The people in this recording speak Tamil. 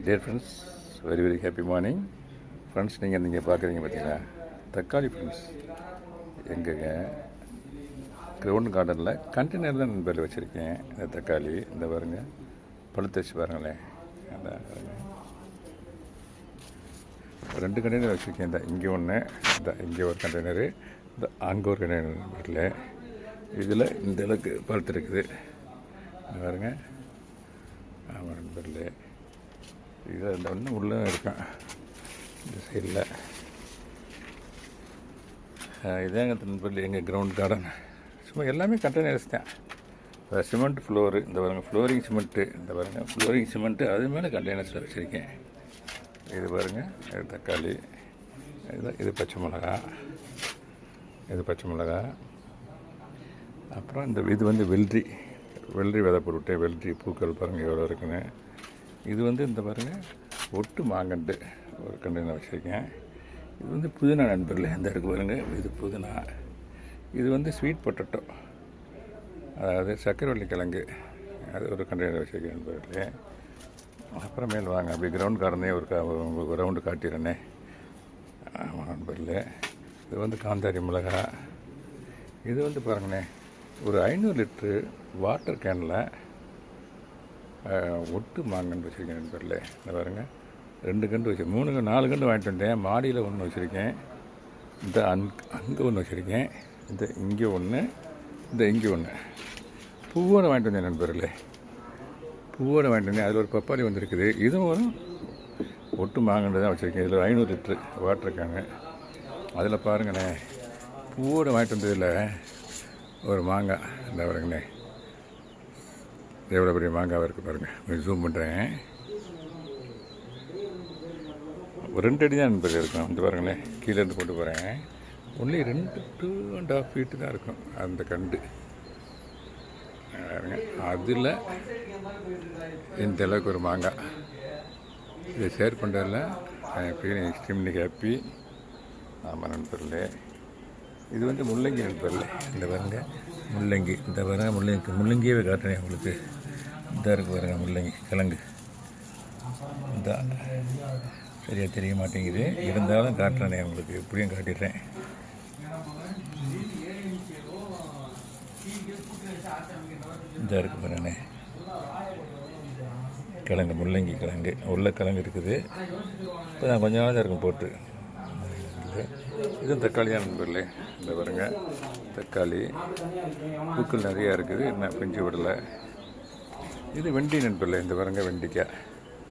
Dear friends, very very happy morning friends. நீங்கள் பார்க்குறீங்க பார்த்தீங்களா, தக்காளி ஃப்ரெண்ட்ஸ். எங்கங்க கிரவுண்ட் கார்டனில் கண்டெய்னர் தான் நண்பர்கள் வச்சுருக்கேன். இந்த தக்காளி இந்த பாருங்க, பழுத்து வச்சு பாருங்களேன். அதான் 2 கண்டெய்னர் வச்சுருக்கேன். இந்த இங்கே ஒன்று, இந்த இங்கே ஒரு கண்டெய்னரு, இந்த அங்கே ஒரு கண்டெய்னர் நண்பர்களே. இதில் இந்த அளவுக்கு பழுத்து இருக்குது பாருங்க. ஆமாம் நண்பர்களே, இது அந்த ஒன்று உள்ளே இருக்கான் இந்த சைடில். இதாங்க நண்பர்களே எங்கள் கிரவுண்ட் கார்டன். சும்மா எல்லாமே கண்டெய்னர்ஸ் தான். சிமெண்ட் ஃப்ளோரு இந்த பாருங்கள், ஃப்ளோரிங் சிமெண்ட்டு இந்த பாருங்கள், ஃப்ளோரிங் சிமெண்ட்டு அது மேலே கண்டெய்னர்ஸில் வச்சுருக்கேன். இது பாருங்கள், இது தக்காளி, இது பச்சை மிளகா, இது பச்சை மிளகா. அப்புறம் இது வந்து வெள்ளரி விதை போட்டுவிட்டேன். வெள்ளரி பூக்கள் பாருங்கள் எவ்வளோ இருக்குன்னு. இது வந்து இந்த பாருங்கள், ஒட்டு மாங்கண்டு ஒரு கண்டெய்னர் வச்சுருக்கேன். இது வந்து புதினா நண்பர்களே, இந்த இருக்குது பாருங்கள், இது புதினா. இது வந்து ஸ்வீட் பொட்டேட்டோ, அதாவது சக்கரவள்ளி கிழங்கு, அது ஒரு கண்டெய்னர் வச்சுருக்கேன் நண்பர்களே. அப்புறமேல் வாங்க அப்படி கிரவுண்ட் கார்டனே ஒரு ரவுண்டு காட்டிடுறேனே. ஆமாம் நண்பர்களே, இது வந்து காந்தாரி மிளகா. இது வந்து பாருங்கண்ணே, ஒரு 500 லிட்ரு வாட்டர் கேனில் ஒட்டு மாங்கன்று வச்சுருக்கேன் நண்பர்களே. இந்த பாருங்கள், 2 கன்று வச்சு 4 கன்று வாங்கிட்டு வந்தேன். மாடியில் ஒன்று வச்சுருக்கேன், இந்த அங்கே ஒன்று வச்சுருக்கேன், இந்த இங்கே ஒன்று, இந்த இங்கே ஒன்று. பூவோடு வாங்கிட்டு வந்தேன் நண்பர்களே, பூவோடு வாங்கிட்டு வந்தேன். அதில் ஒரு பப்பாளி வந்துருக்குது. இதுவும் ஒரு ஒட்டு மாங்கன்று தான் வச்சுருக்கேன். இதில் 500 லிட்ரு வாட்டர் கேனு. அதில் பாருங்கண்ணே, பூவோடு வாங்கிட்டு வந்ததில் ஒரு மாங்காய் இந்த பாருங்கண்ணே, எவ்வளோ பெரிய மாங்காய் இருக்குது பாருங்கள். ஜூம் பண்ணுறேன், ஒரு 2 அடி தான் நண்பர்கள் இருக்கும். இந்த பாருங்களேன், கீழேருந்து போட்டு போகிறேன். ஒன்லி 2 to 2.5 feet தான் இருக்கும் அந்த கண்டு. அதில் இந்த அளவுக்கு ஒரு மாங்காய். இதை ஷேர் பண்ணுறதில்ல எனக்கு எக்ஸ்ட்ரீம்லி ஹாப்பி. ஆமாம் நண்பர்களே, இது வந்து முள்ளங்கி நண்பர்களே. இந்த பாருங்க முள்ளங்கி, இந்த பாருங்க முள்ளங்கியே காட்டுறேன் உங்களுக்கு. இந்த இருக்குது பாருங்க முள்ளங்கி கிழங்கு. இந்த சரியாக தெரிய மாட்டேங்குது, இருந்தாலும் காட்டுறேனே உங்களுக்கு, எப்படியும் காட்டிடுறேன். இந்த இருக்குது பாருங்கண்ணே கிழங்கு, முள்ளங்கி கிழங்கு, கிழங்கு இருக்குது. இப்போ நான் கொஞ்ச நாள் தான் இருக்கும் போட்டு. இதுவும் தக்காளி தான் நண்பர்களே. இந்த பாருங்க தக்காளி, பூக்கள் நிறையா இருக்குது, என்ன பிஞ்சு விடலை. இது வெண்டி நண்பர்களே. இந்த பாருங்க வெண்டிக்காய்.